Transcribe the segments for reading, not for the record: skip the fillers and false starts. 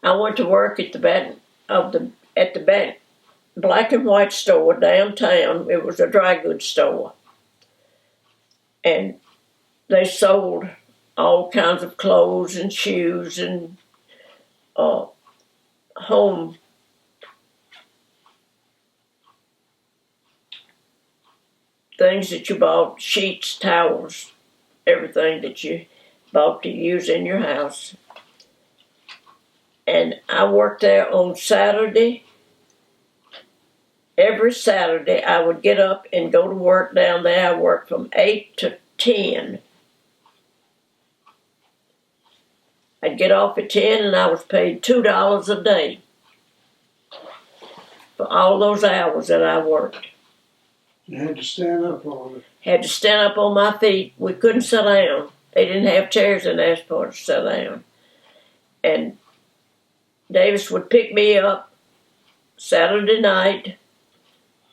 I went to work at the black and white store downtown. It was a dry goods store, and they sold all kinds of clothes and shoes and home things that you bought, sheets, towels, everything that you bought to use in your house. And I worked there on Saturday. Every Saturday I would get up and go to work down there. I worked from 8 to 10. I'd get off at 10 and I was paid $2 a day for all those hours that I worked. You had to stand up on it. Had to stand up on my feet. We couldn't sit down. They didn't have chairs in there for us to sit down. And Davis would pick me up Saturday night.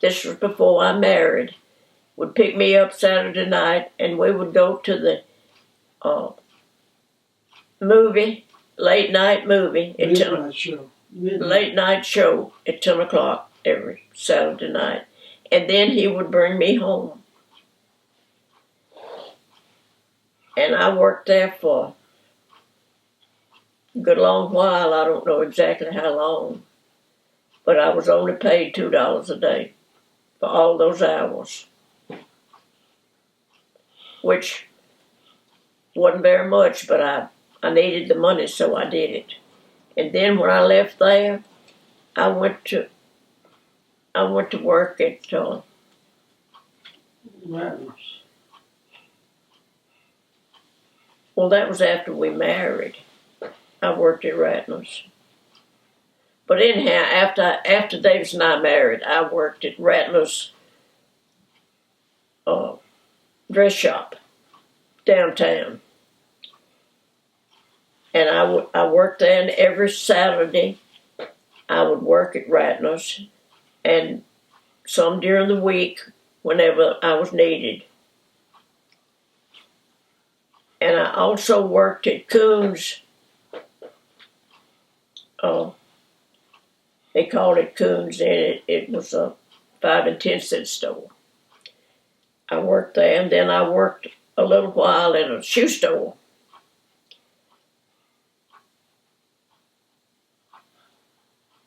This was before I married. Would pick me up Saturday night, and we would go to the late night movie at 10. Late night show at 10 o'clock every Saturday night. And then he would bring me home. And I worked there for a good long while. I don't know exactly how long. But I was only paid $2 a day for all those hours, which wasn't very much, but I needed the money, so I did it. And then when I left there, I went to work at Ratner's. Well, that was after we married. I worked at Ratner's. But anyhow, after Davis and I married, I worked at Ratner's dress shop downtown. And I worked there, and every Saturday I would work at Ratner's, and some during the week whenever I was needed. And I also worked at Coons. They called it Coons, and it was a 5 and 10 cent store. I worked there, and then I worked a little while at a shoe store.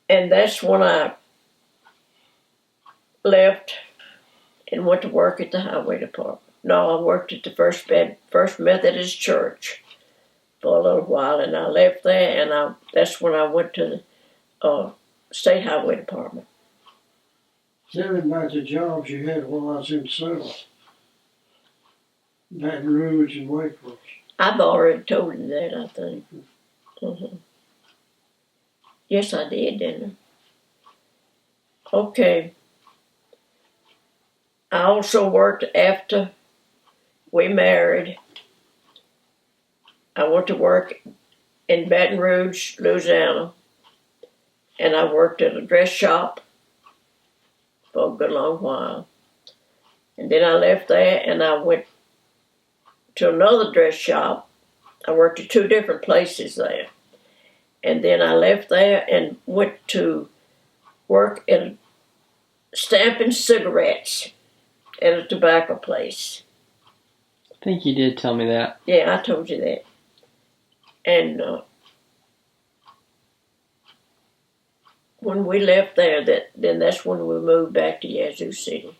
And that's when I left and went to work at the highway department. No, I worked at the First Methodist Church for a little while, and I left there, and that's when I went to the State Highway Department. Tell me about the jobs you had while I was in Settle. Baton Rouge and Waycross. I've already told you that, I think. Mm-hmm. Yes, I did, didn't I? Okay. I also worked after we married. I went to work in Baton Rouge, Louisiana, and I worked at a dress shop for a good long while. And then I left there and I went to another dress shop. I worked at 2 different places there. And then I left there and went to work at stamping cigarettes at a tobacco place. I think you did tell me that. Yeah, I told you that. And when we left there, then that's when we moved back to Yazoo City.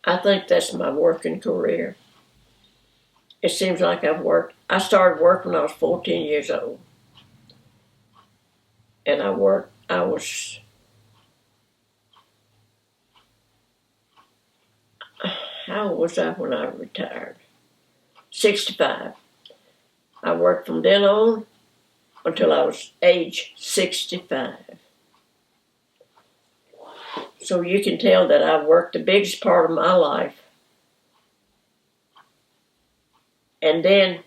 I think that's my working career. It seems like I started working when I was 14 years old. And how old was I when I retired? 65. I worked from then on until I was age 65. So you can tell that I've worked the biggest part of my life. And then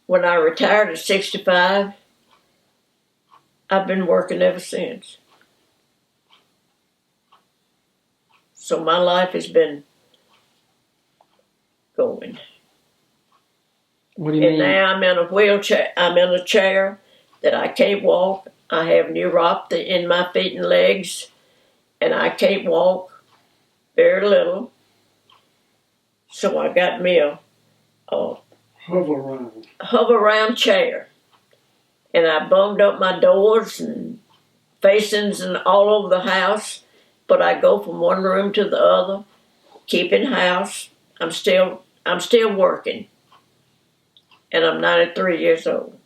when I retired at 65, I've been working ever since. So my life has been going. What do you And mean? now I'm in a wheelchair. I'm in a chair that I can't walk. I have neuropathy in my feet and legs, and I can't walk very little. So I got me a Hover around. hover around chair, and I bunged up my doors and facings and all over the house. But I go from one room to the other, keeping house. I'm still working, and I'm 93 years old.